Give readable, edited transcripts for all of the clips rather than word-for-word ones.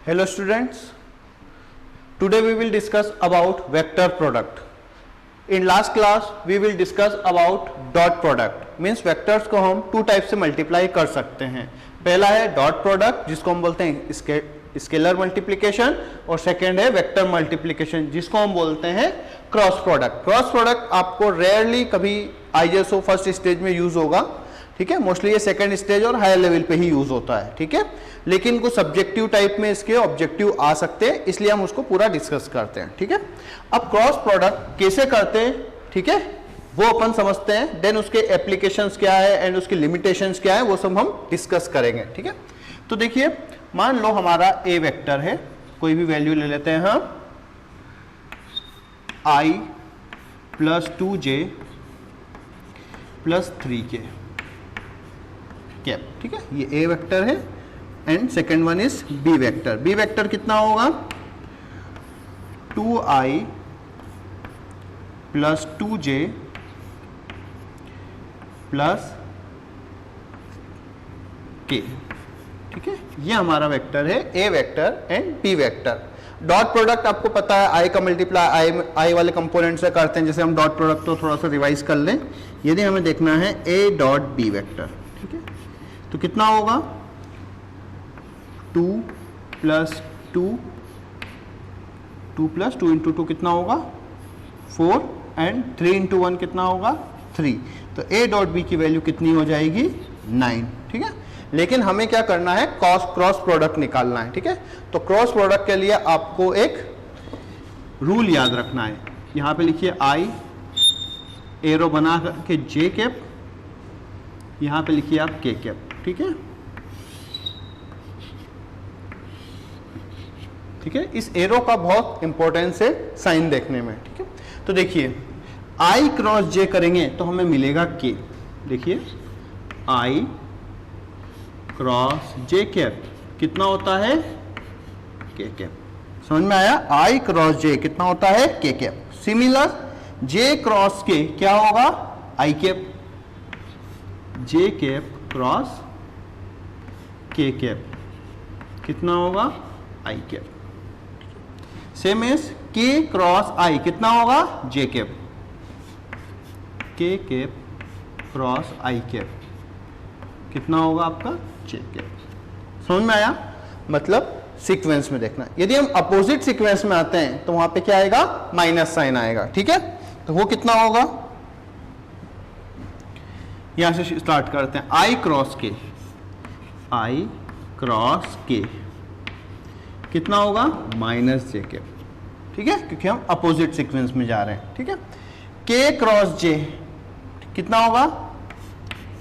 Hello students, today we will discuss about vector product. In last class we will discuss about dot product, means vectors को हम to type से multiply कर सकते हैं. पहला है डॉट प्रोडक्ट जिसको हम बोलते हैं स्केलर मल्टीप्लिकेशन, और सेकेंड है वेक्टर मल्टीप्लिकेशन जिसको हम बोलते हैं क्रॉस प्रोडक्ट. क्रॉस प्रोडक्ट आपको रेयरली कभी आईएसओ फर्स्ट स्टेज में यूज होगा, ठीक है. मोस्टली ये सेकंड स्टेज और हायर लेवल पे ही यूज होता है, ठीक है. लेकिन कुछ सब्जेक्टिव टाइप में इसके ऑब्जेक्टिव आ सकते हैं, इसलिए हम उसको पूरा डिस्कस करते हैं, ठीक है. अब क्रॉस प्रोडक्ट कैसे करते हैं, ठीक है, वो अपन समझते हैं. देन उसके एप्लीकेशंस क्या है एंड उसकी लिमिटेशंस क्या है वो सब हम डिस्कस करेंगे, ठीक है. तो देखिए, मान लो हमारा ए वेक्टर है, कोई भी वैल्यू ले लेते हैं हम, i plus 2j plus 3k cap, ठीक है. ये ए वेक्टर है and second one is B vector. B vector कितना होगा, 2i plus 2j plus k, ठीक है. ये हमारा वेक्टर है A vector and B vector. Dot product आपको पता है आई का मल्टीप्लाई आई वाले कंपोनेंट से करते हैं. जैसे हम डॉट प्रोडक्ट तो थोड़ा सा रिवाइज कर लें. यदि हमें देखना है ए डॉट बी वेक्टर, ठीक है, तो कितना होगा, 2 प्लस 2 प्लस 2 इंटू 2 कितना होगा 4 एंड 3 इंटू 1 कितना होगा 3. तो ए डॉट बी की वैल्यू कितनी हो जाएगी 9, ठीक है. लेकिन हमें क्या करना है, क्रॉस प्रोडक्ट निकालना है, ठीक है. तो क्रॉस प्रोडक्ट के लिए आपको एक रूल याद रखना है. यहां पे लिखिए आई, एरो बना के जे कैप, यहां पे लिखिए आप के कैप, ठीक है, ठीक है. इस एरो का बहुत इंपॉर्टेंस है साइन देखने में, ठीक है. तो देखिए, आई क्रॉस जे करेंगे तो हमें मिलेगा के. देखिए, आई क्रॉस जे कैप कितना होता है के कैप. समझ में आया, आई क्रॉस जे कितना होता है के कैप. सिमिलर जे क्रॉस के क्या होगा आई कैप, जे कैप क्रॉस के कैप कितना होगा आई कैप. सेम एज के क्रॉस आई कितना होगा जे कैप, के कैप क्रॉस आई कैप कितना होगा आपका जे कैप. समझ में आया, मतलब सीक्वेंस में देखना. यदि हम अपोजिट सीक्वेंस में आते हैं तो वहां पे क्या आएगा, माइनस साइन आएगा, ठीक है. तो वो कितना होगा, यहां से स्टार्ट करते हैं. आई क्रॉस के, आई क्रॉस के कितना होगा माइनस जे कैप, ठीक है, क्योंकि हम अपोजिट सीक्वेंस में जा रहे हैं, ठीक है. के क्रॉस जे कितना होगा,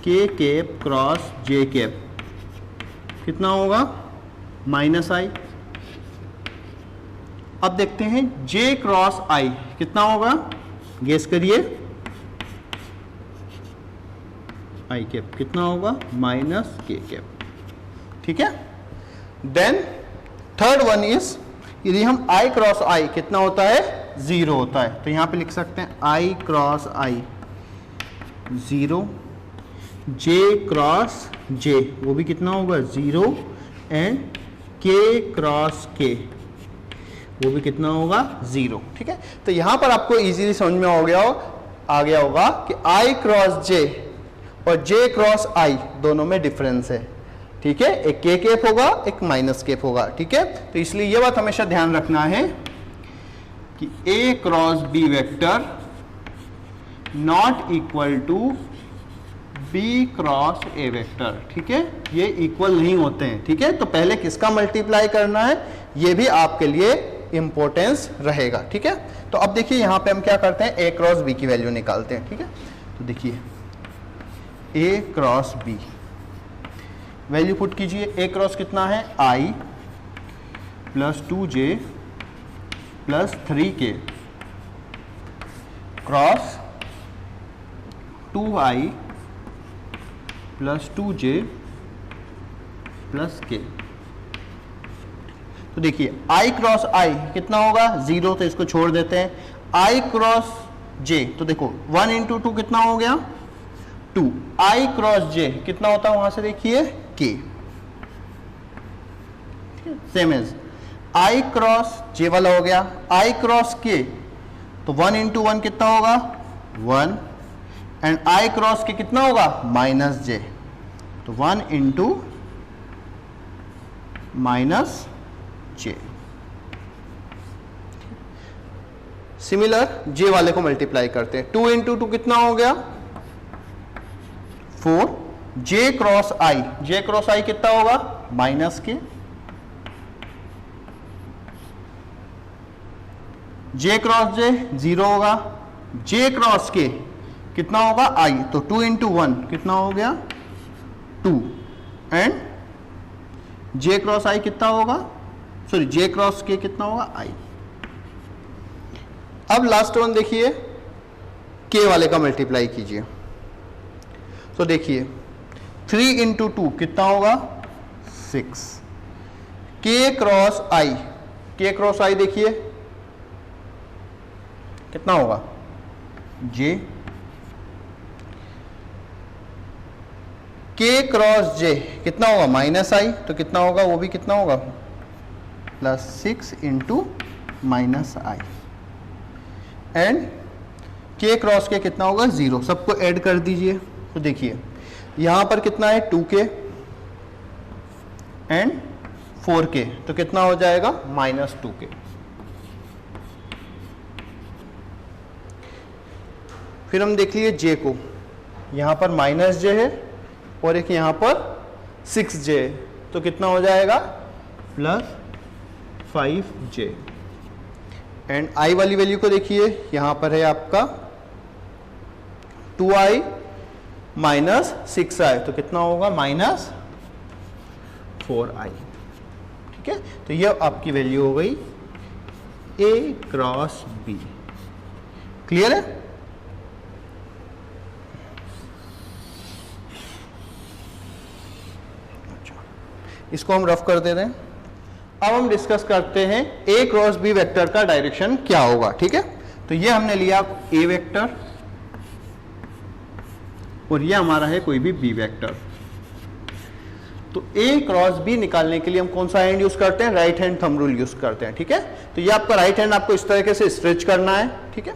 के कैप क्रॉस जे कैप कितना होगा माइनस आई. अब देखते हैं जे क्रॉस आई कितना होगा, गेस करिए, आई कैप कितना होगा माइनस के कैप, ठीक है. देन थर्ड वन इज, यदि हम आई क्रॉस आई कितना होता है 0 होता है, तो यहां पे लिख सकते हैं आई क्रॉस आई 0, जे क्रॉस जे वो भी कितना होगा 0 एंड के क्रॉस के वो भी कितना होगा 0, ठीक है. तो यहां पर आपको इजीली समझ में आ गया होगा कि आई क्रॉस जे और जे क्रॉस आई दोनों में डिफरेंस है, ठीक है. एक के कैप होगा, एक माइनस कैप होगा, ठीक है. तो इसलिए ये बात हमेशा ध्यान रखना है कि A cross B vector not equal to B cross A vector, ठीक है. ये इक्वल नहीं होते हैं, ठीक है. तो पहले किसका मल्टीप्लाई करना है ये भी आपके लिए इंपॉर्टेंस रहेगा, ठीक है. तो अब देखिए यहां पे हम क्या करते हैं, ए क्रॉस बी की वैल्यू निकालते हैं, ठीक है. तो देखिए A cross B value put कीजिए. ए क्रॉस कितना है i plus 2j plus 3k cross 2i plus 2j plus k. तो देखिए i क्रॉस i कितना होगा 0, तो इसको छोड़ देते हैं. i क्रॉस j, तो देखो 1 इंटू 2 कितना हो गया 2. i क्रॉस j कितना होता है वहां से देखिए k, same as i cross j वाला हो गया, आई क्रॉस के तो 1 इंटू 1 कितना होगा 1, एंड आई क्रॉस के कितना होगा माइनस जे, तो 1 इंटू माइनस जे। सिमिलर जे वाले को मल्टीप्लाई करते हैं, 2 इंटू 2 कितना हो गया 4, जे क्रॉस आई, जे क्रॉस आई कितना होगा माइनस के, जे क्रॉस जे 0 होगा, जे क्रॉस के कितना होगा आई, तो 2 इंटू 1 कितना हो गया 2, एंड जे क्रॉस आई कितना होगा, सॉरी जे क्रॉस के कितना होगा आई। अब लास्ट वन देखिए, के वाले का मल्टीप्लाई कीजिए, तो देखिए 3 इंटू 2 कितना होगा 6, के क्रॉस आई, के क्रॉस आई देखिए कितना होगा जे, के क्रॉस जे कितना होगा माइनस आई, तो कितना होगा वो भी कितना होगा plus 6 into minus I, and के क्रॉस के कितना होगा 0, सबको ऐड कर दीजिए, तो देखिए यहां पर कितना है 2k एंड 4k, तो कितना हो जाएगा माइनस 2k। फिर हम देख लिए जे को, यहां पर माइनस जे है और एक यहां पर 6j है, तो कितना हो जाएगा प्लस 5j, एंड i वाली वैल्यू को देखिए, यहां पर है आपका 2i माइनस 6i, तो कितना होगा माइनस 4i। ठीक है, तो ये आपकी वैल्यू हो गई a क्रॉस b। क्लियर है? इसको हम रफ कर दे रहे हैं। अब हम डिस्कस करते हैं ए क्रॉस बी वेक्टर का डायरेक्शन क्या होगा। ठीक है, तो ये हमने लिया ए वेक्टर और ये हमारा है कोई भी बी वेक्टर। तो ए क्रॉस बी निकालने के लिए हम कौन सा हैंड यूज करते हैं, right hand thumb rule use करते हैं। ठीक है, तो ये आपका राइट हैंड आपको इस तरीके से स्ट्रेच करना है। ठीक है,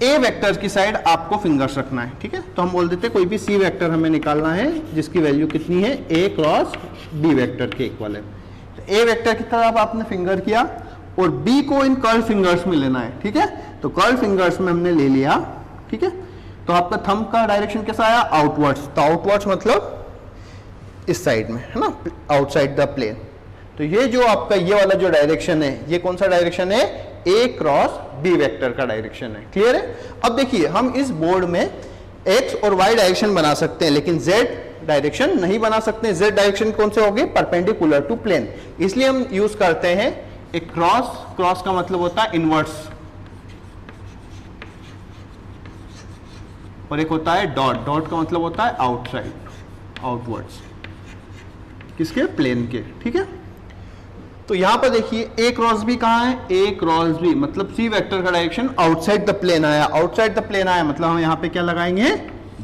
ए वेक्टर की साइड आपको फिंगर्स रखना है। ठीक है, तो हम बोल देते हैं कोई भी सी वेक्टर हमें निकालना है जिसकी वैल्यू कितनी है ए क्रॉस बी वेक्टर के इक्वल है। तो ए वेक्टर की तरफ आपने फिंगर किया और बी को इन कर्ल फिंगर्स में लेना है। ठीक है, तो कर्ल फिंगर्स में हमने ले लिया। ठीक है, तो आपका थंब का डायरेक्शन कैसा आया, आउटवर्ड्स। तो आउटवर्ड्स मतलब इस साइड में है ना, आउटसाइड द प्लेन। तो ये जो आपका ये वाला जो डायरेक्शन है, ये कौन सा डायरेक्शन है, ए क्रॉस बी वेक्टर का डायरेक्शन है। क्लियर है? अब देखिए हम इस बोर्ड में एक्स और वाई डायरेक्शन बना सकते हैं लेकिन जेड डायरेक्शन नहीं बना सकते। जेड डायरेक्शन कौन से होगी, परपेंडिकुलर टू प्लेन। इसलिए हम यूज करते हैं एक क्रॉस। क्रॉस का मतलब होता है इनवर्स और एक होता है डॉट। डॉट का मतलब होता है आउटसाइड, आउटवर्ड्स, किसके, प्लेन के। ठीक है, तो यहां पर देखिए ए क्रॉस बी कहां है, ए क्रॉस बी मतलब सी वेक्टर का डायरेक्शन आउटसाइड द प्लेन आया। आउटसाइड द प्लेन आया मतलब हम यहां पे क्या लगाएंगे,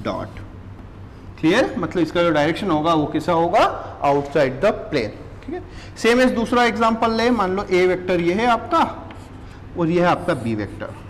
डॉट। क्लियर, मतलब इसका जो डायरेक्शन होगा वो कैसा होगा, आउटसाइड द प्लेन। ठीक है, सेम एज दूसरा एग्जांपल ले, मान लो ए वेक्टर ये है आपका और ये है आपका बी वेक्टर।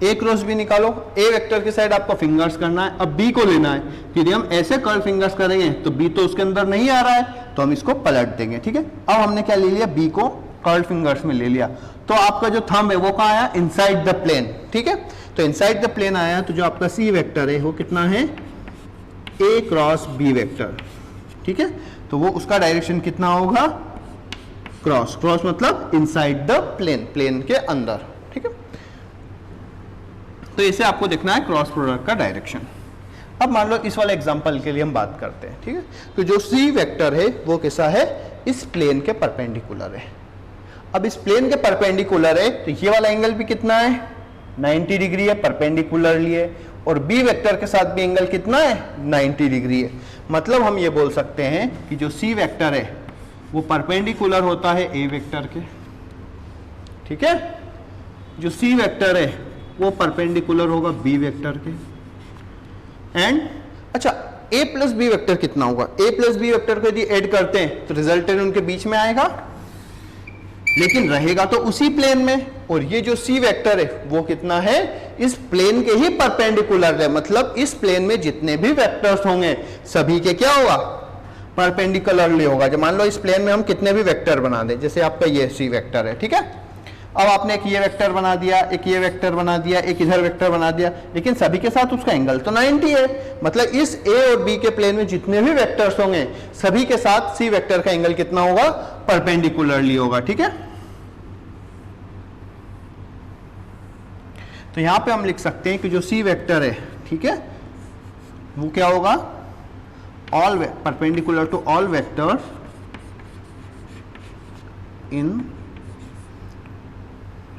ए क्रॉस बी निकालो, ए वेक्टर की साइड आपको फिंगर्स करना है, अब बी को लेना है। यदि हम ऐसे कर्ल फिंगर्स करेंगे तो बी तो उसके अंदर नहीं आ रहा है तो हम इसको पलट देंगे। ठीक है, अब हमने क्या ले लिया, बी को कर्ल फिंगर्स में ले लिया। तो आपका जो थंब है वो कहाँ आया, इनसाइड द प्लेन। ठीक है, तो इनसाइड द प्लेन आया तो जो आपका सी वेक्टर है वो कितना है, ए क्रॉस बी वेक्टर। ठीक है, तो वो उसका डायरेक्शन कितना होगा, क्रॉस। क्रॉस मतलब इनसाइड द प्लेन, प्लेन के अंदर। ठीक है, तो इसे आपको देखना है क्रॉस प्रोडक्ट का डायरेक्शन। अब मान लो इस वाले एग्जांपल के लिए हम बात करते हैं। ठीक है, तो जो सी वेक्टर है वो कैसा है, इस प्लेन के परपेंडिकुलर है। अब इस प्लेन के परपेंडिकुलर है तो ये वाला एंगल भी कितना है, 90 डिग्री है, परपेंडिकुलरली है। और बी वेक्टर के साथ भी एंगल कितना है, 90 डिग्री है। मतलब हम ये बोल सकते हैं कि जो सी वेक्टर है वो परपेंडिकुलर होता है ए वेक्टर के। ठीक है, जो सी वेक्टर है वो परपेंडिकुलर होगा बी वेक्टर के। एंड अच्छा, a प्लस बी वेक्टर कितना होगा, a प्लस बी वेक्टर को यदि ऐड करते हैं तो रिजल्टेंट उनके बीच में आएगा, लेकिन रहेगा तो उसी प्लेन में, और ये जो c वेक्टर है वो कितना है, इस प्लेन के ही परपेंडिकुलर है, मतलब इस प्लेन में जितने भी वेक्टर्स होंगे सभी के क्या होगा, परपेंडिकुलरली होगा। जब मान लो इस प्लेन में हम कितने भी वेक्टर बना दें, जैसे आपका ये c वेक्टर है, ठीक है, अब आपने एक ये वेक्टर बना दिया, एक ये वेक्टर बना दिया, एक इधर वेक्टर बना दिया, लेकिन सभी के साथ उसका एंगल तो 90 है, मतलब इस a और b के प्लेन में जितने भी वेक्टर्स होंगे सभी के साथ c वेक्टर का एंगल कितना होगा, परपेंडिकुलरली होगा, ठीक है। तो यहां पे हम लिख सकते हैं कि जो c वेक्टर है, ठीक है, वो क्या होगा, all perpendicular to all vectors in,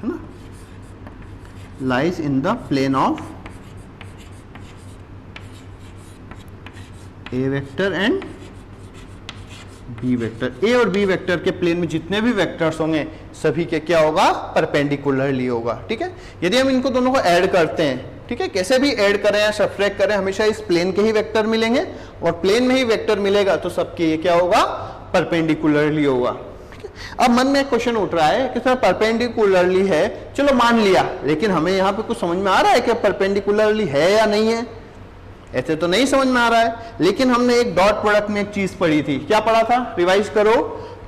है ना, lies in the plane of A vector and B vector. ए और बी वेक्टर के प्लेन में जितने भी वेक्टर्स होंगे सभी के क्या होगा, परपेंडिकुलरली होगा, ठीक है। यदि हम इनको दोनों को ऐड करते हैं, ठीक है, कैसे भी ऐड करें या सब्ट्रैक्ट करें, हमेशा इस प्लेन के ही वेक्टर मिलेंगे, और प्लेन में ही वेक्टर मिलेगा तो सबके ये क्या होगा, परपेंडिकुलरली होगा। अब मन में एक क्वेश्चन उठ रहा है कि सर परपेंडिकुलरली है, चलो मान लिया, लेकिन हमें यहाँ पे कुछ समझ में आ रहा है कि परपेंडिकुलरली है या नहीं है, ऐसे तो नहीं समझ में आ रहा है। लेकिन हमने एक डॉट प्रोडक्ट में एक चीज पढ़ी थी, क्या पढ़ा था, रिवाइज करो,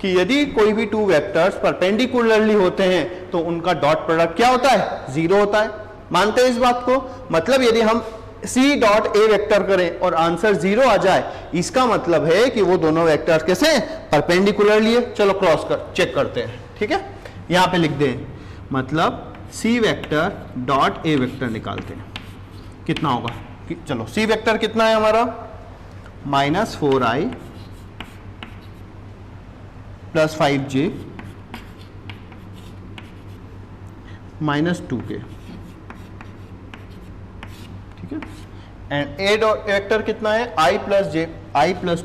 कि यदि कोई भी टू वेक्टर्स परपेंडिकुलरली होते हैं तो उनका डॉट प्रोडक्ट क्या होता है, जीरो होता है। मानते हैं इस बात को, मतलब यदि हम c डॉट ए वेक्टर करें और आंसर जीरो आ जाए, इसका मतलब है कि वो दोनों वेक्टर्स कैसे हैं, परपेंडिकुलरली है। चलो क्रॉस कर चेक करते हैं, ठीक है, यहां पे लिख दें, मतलब c vector dot A vector निकालते हैं, कितना होगा, चलो c वेक्टर कितना है हमारा, -4i प्लस 5j -2k, ठीक है, एंड ए डॉट वेक्टर कितना है, i plus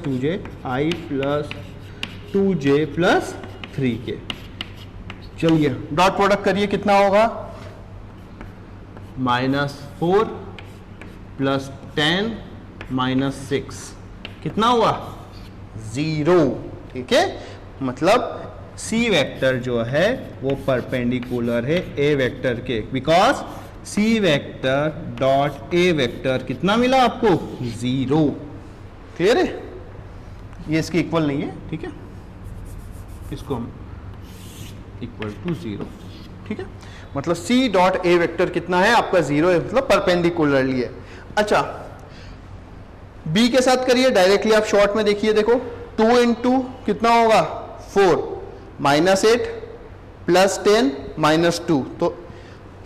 2j, i plus 2j plus 3k। चलिए डॉट प्रोडक्ट करिए, कितना होगा, -4 प्लस 10 -6, कितना हुआ, 0, ठीक है। मतलब c वेक्टर जो है वो परपेंडिकुलर है a वेक्टर के, because c vector dot a vector कितना मिला आपको, 0, क्लियर है, ये इसके इक्वल नहीं है, ठीक है, इसको हम इक्वल टू 0, ठीक है, मतलब c डॉट a वेक्टर कितना है आपका, 0 है, मतलब परपेंडिकुलरली है। अच्छा b के साथ करिए डायरेक्टली, आप शॉर्ट में देखिए, देखो 2 इंटू कितना होगा, 4 -8 प्लस 10 -2, तो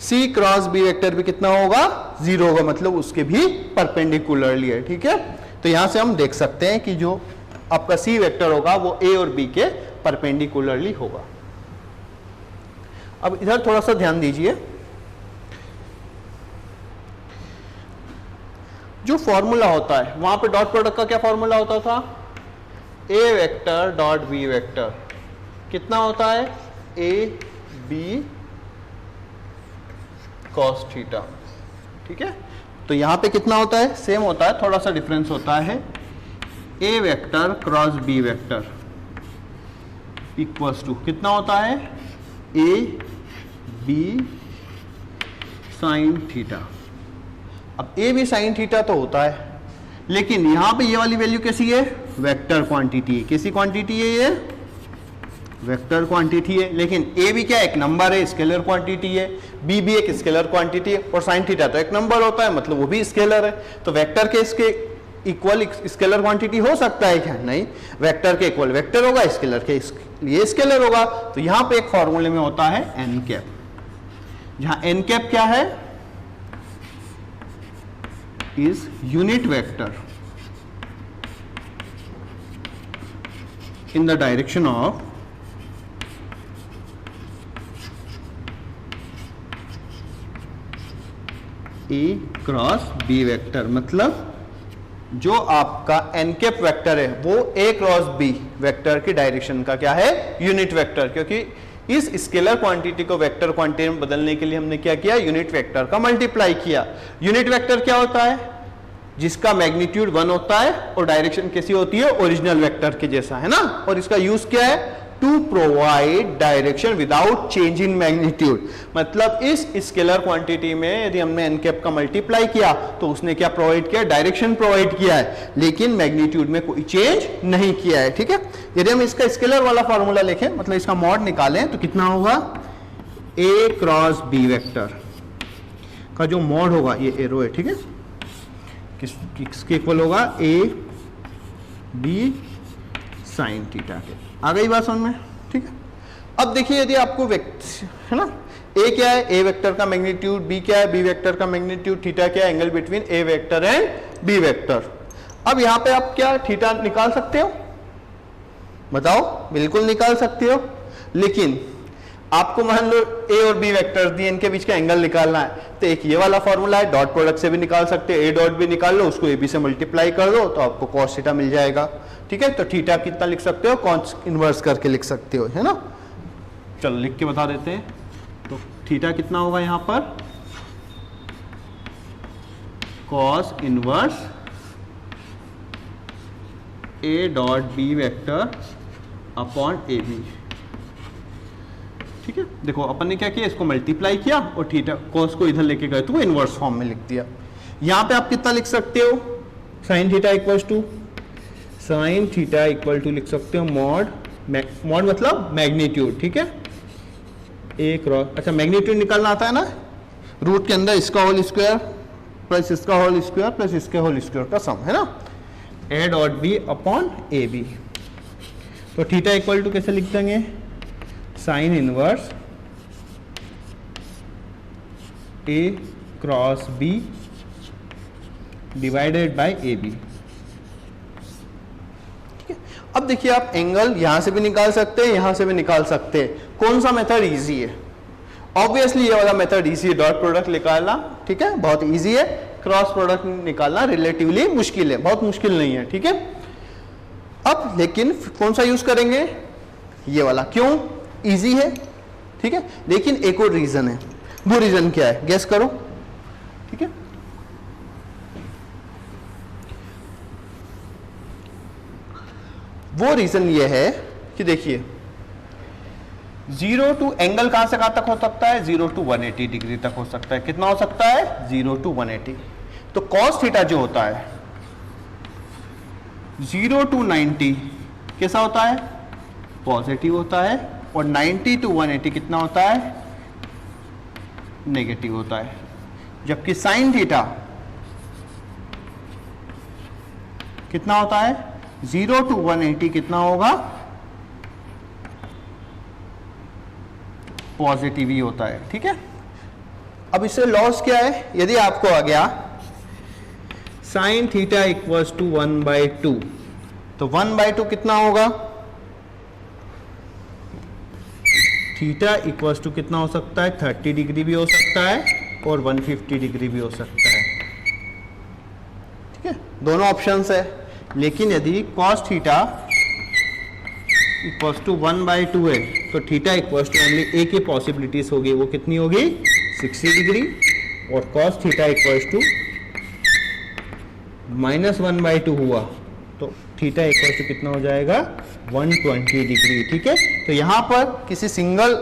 c क्रॉस b वेक्टर भी कितना होगा, 0 होगा, मतलब उसके भी परपेंडिकुलरली है, ठीक है। तो यहां से हम देख सकते हैं कि जो आपका c वेक्टर होगा वो a और b के परपेंडिकुलरली होगा। अब इधर थोड़ा सा ध्यान दीजिए, जो फॉर्मूला होता है वहां पे डॉट प्रोडक्ट का क्या फॉर्मूला होता था, a vector dot b vector कितना होता है, a b cos थीटा, ठीक है। तो यहां पे कितना होता है, सेम होता है, थोड़ा सा डिफरेंस होता है, a vector cross b vector equals to कितना होता है, a b साइन थीटा। अब a b साइन थीटा तो होता है, लेकिन यहां पे ये वाली वैल्यू कैसी है, वेक्टर क्वांटिटी है, कैसी क्वांटिटी है, ये वेक्टर क्वांटिटी है, लेकिन a भी क्या एक नंबर है, स्केलर क्वांटिटी है, b भी एक स्केलर क्वांटिटी है, और साइन थीटा तो एक नंबर होता है, मतलब वो भी स्केलर है। तो वेक्टर के इसके इक्वल स्केलर क्वांटिटी हो सकता है क्या, नहीं, वेक्टर के इक्वल वेक्टर होगा, स्केलर के लिए स्केलर होगा। तो यहां पे एक फॉर्मूले में होता है एन कैप, जहां एन कैप क्या है, is unit vector in the direction of A cross B vector. मतलब जो आपका एन कैप वेक्टर है वो A क्रॉस B वेक्टर की डायरेक्शन का क्या है, यूनिट वेक्टर, क्योंकि इस स्केलर क्वांटिटी को वेक्टर क्वांटिटी में बदलने के लिए हमने क्या किया, यूनिट वेक्टर का मल्टीप्लाई किया। यूनिट वेक्टर क्या होता है, जिसका मैग्नीट्यूड 1 होता है और डायरेक्शन कैसी होती है, ओरिजिनल वेक्टर के जैसा, है ना। और इसका यूज क्या है, to provide direction without change in magnitude. मतलब इस स्केलर क्वांटिटी में यदि हमने एन कैप का मल्टीप्लाई किया तो उसने क्या प्रोवाइड किया, डायरेक्शन प्रोवाइड किया है, लेकिन मैग्नीट्यूड में कोई चेंज नहीं किया है, ठीक है। यदि हम इसका स्केलर वाला फॉर्मूला लिखें, मतलब इसका मॉड निकालें, तो कितना होगा, ए क्रॉस बी वेक्टर का जो मॉड होगा, ये एरो है, ठीक है, किसके इक्वल होगा, ए बी साइन थीटा के। आ गई बात समझ में, ठीक है। अब देखिए यदि आपको है ना, ए क्या है, ए वेक्टर का मैग्नीट्यूड, बी क्या है, बी वेक्टर का मैग्नीट्यूड, थीटा क्या है, angle between A vector and B vector. अब यहां पे आप क्या थीटा निकाल सकते हो, बताओ, बिल्कुल निकाल सकते हो, लेकिन आपको मान लो ए और बी वेक्टर दिए, इनके बीच का एंगल निकालना है, तो एक ये वाला फॉर्मूला है, डॉट प्रोडक्ट से भी निकाल सकते हैं, ए डॉट भी निकाल लो, उसको ए बी से मल्टीप्लाई कर दो तो आपको कॉस थीटा मिल जाएगा, ठीक है। तो थीटा कितना लिख सकते हो, कॉस इनवर्स करके लिख सकते हो, है ना। चलो लिख के बता देते हैं, तो थीटा कितना होगा यहां पर, cos inverse A dot B vector upon A B, ठीक है। देखो अपन ने क्या किया, इसको मल्टीप्लाई किया और थीटा कॉस को इधर लेके गए तो वो इनवर्स फॉर्म में लिख दिया। यहां पे आप कितना लिख सकते हो, sine theta equal to, sine theta equal to लिख सकते हो मॉड, मॉड मतलब मैग्नीट्यूड, ठीक है, ए क्रॉस, अच्छा मैग्नीट्यूड निकालना आता है ना, रूट के अंदर इसका होल स्क्वायर प्लस इसका होल स्क्वायर प्लस इसके होल स्क्वायर का सम, है ना, A dot B upon A B. तो थीटा इक्वल टू कैसे लिख देंगे, sine inverse A cross B divided by A B, ठीक है। अब देखिए आप एंगल यहां से भी निकाल सकते हैं, यहां से भी निकाल सकते हैं, कौन सा मेथड इजी है, ऑब्वियसली ये वाला मेथड इजी है, डॉट प्रोडक्ट निकालना, ठीक है, बहुत इजी है। क्रॉस प्रोडक्ट निकालना रिलेटिवली मुश्किल है, बहुत मुश्किल नहीं है, ठीक है। अब लेकिन कौन सा यूज करेंगे, ये वाला, क्यों, इजी है, ठीक है, लेकिन एक और रीजन है, वो रीजन क्या है, गेस करो, ठीक है। वो रीजन ये है कि देखिए 0 टू एंगल कहां से कहां तक हो सकता है, 0 टू 180 डिग्री तक हो सकता है, कितना हो सकता है, 0 टू 180। तो cos थीटा जो होता है 0 टू 90 कैसा होता है, पॉजिटिव होता है, और 90 टू 180 कितना होता है, नेगेटिव होता है। जबकि साइन थीटा कितना होता है, 0 टू 180 कितना होगा, पॉजिटिव ही होता है, ठीक है। अब इससे लॉस क्या है, यदि आपको आ गया साइन थीटा इक्वल्स टू 1/2, तो 1/2 कितना होगा, थीटा इक्वल्स टू कितना हो सकता है, 30 डिग्री भी हो सकता है और 150 डिग्री भी हो सकता है, ठीक है, दोनों ऑप्शंस है। लेकिन यदि cos थीटा इक्वल्स टू 1/2 है तो थीटा इक्वल्स टू ओनली ए की पॉसिबिलिटीज होगी, वो कितनी होगी, 60 डिग्री, और cos थीटा इक्वल्स टू -1/2 हुआ तो थीटा इक्वल्स टू कितना हो जाएगा, 120 डिग्री, ठीक है। तो यहां पर किसी सिंगल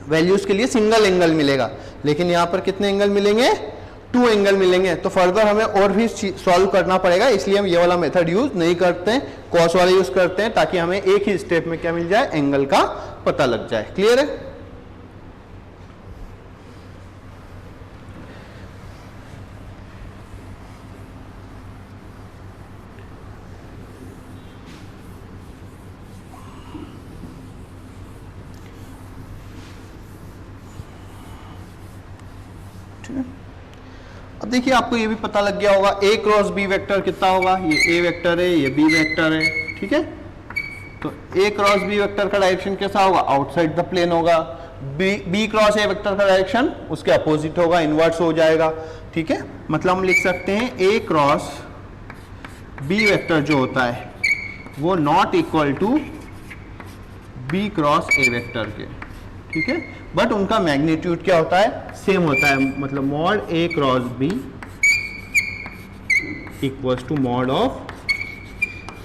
वैल्यूज के लिए सिंगल एंगल मिलेगा, लेकिन यहां पर कितने एंगल मिलेंगे, 2 एंगल मिलेंगे। तो फर्दर हमें और भी सॉल्व करना पड़ेगा, इसलिए हम ये वाला मेथड यूज नहीं करते हैं, कॉस वाला यूज करते हैं, ताकि हमें एक ही स्टेप में क्या मिल जाए, एंगल का पता लग जाए। क्लियर है। अब देखिए आपको ये भी पता लग गया होगा ए क्रॉस बी वेक्टर कितना होगा, ये ए वेक्टर है, ये बी वेक्टर है, ठीक है। तो ए क्रॉस बी वेक्टर का डायरेक्शन कैसा होगा, आउटसाइड द प्लेन होगा। बी क्रॉस ए वेक्टर का डायरेक्शन उसके अपोजिट होगा, इनवर्स हो जाएगा, ठीक है। मतलब हम लिख सकते हैं ए क्रॉस बी वेक्टर जो होता है वो not equal to B cross A vector के, ठीक है। बट उनका मैग्नीट्यूड क्या होता है, सेम होता है, मतलब mod A cross B equals to mod of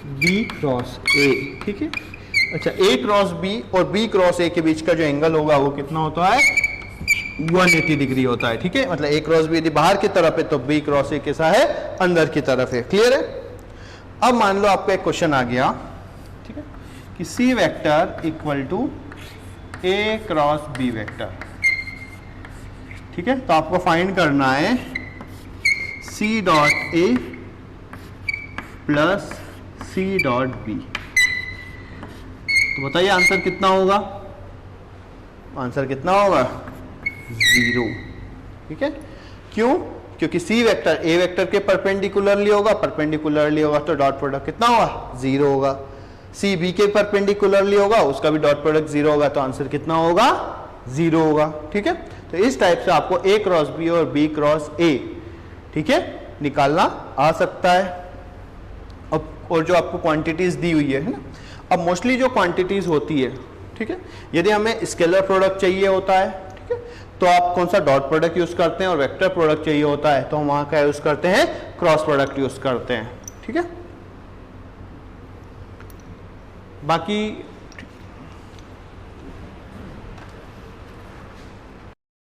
B cross A, ठीक है। अच्छा, ए क्रॉस बी और बी क्रॉस ए के बीच का जो एंगल होगा वो कितना होता है, 180 डिग्री होता है, ठीक है। मतलब ए क्रॉस बी यदि बाहर की तरफ है तो बी क्रॉस ए कैसा है, अंदर की तरफ है। क्लियर है। अब मान लो आपका एक क्वेश्चन आ गया, ठीक है, कि C vector equal to A cross B vector, ठीक है। तो आपको फाइंड करना है C dot A plus C dot B. तो बताइए आंसर कितना होगा, आंसर कितना होगा, 0, ठीक है। क्यों, क्योंकि सी वेक्टर ए वेक्टर के परपेंडिकुलरली होगा, परपेंडिकुलरली होगा तो डॉट प्रोडक्ट कितना होगा, 0 होगा। सी बी के परपेंडिकुलरली होगा, उसका भी डॉट प्रोडक्ट 0 होगा, तो आंसर कितना होगा, 0 होगा, ठीक है। तो इस टाइप से आपको ए क्रॉस बी और बी क्रॉस ए, ठीक है, निकालना आ सकता है। अब और जो आपको क्वांटिटीज दी हुई है ना, अब मोस्टली जो क्वांटिटीज होती है, ठीक है, यदि हमें स्केलर प्रोडक्ट चाहिए होता है, ठीक है, तो आप कौन सा डॉट प्रोडक्ट यूज करते हैं, और वेक्टर प्रोडक्ट चाहिए होता है तो हम वहां क्या यूज करते हैं, क्रॉस प्रोडक्ट यूज करते हैं, ठीक है। बाकी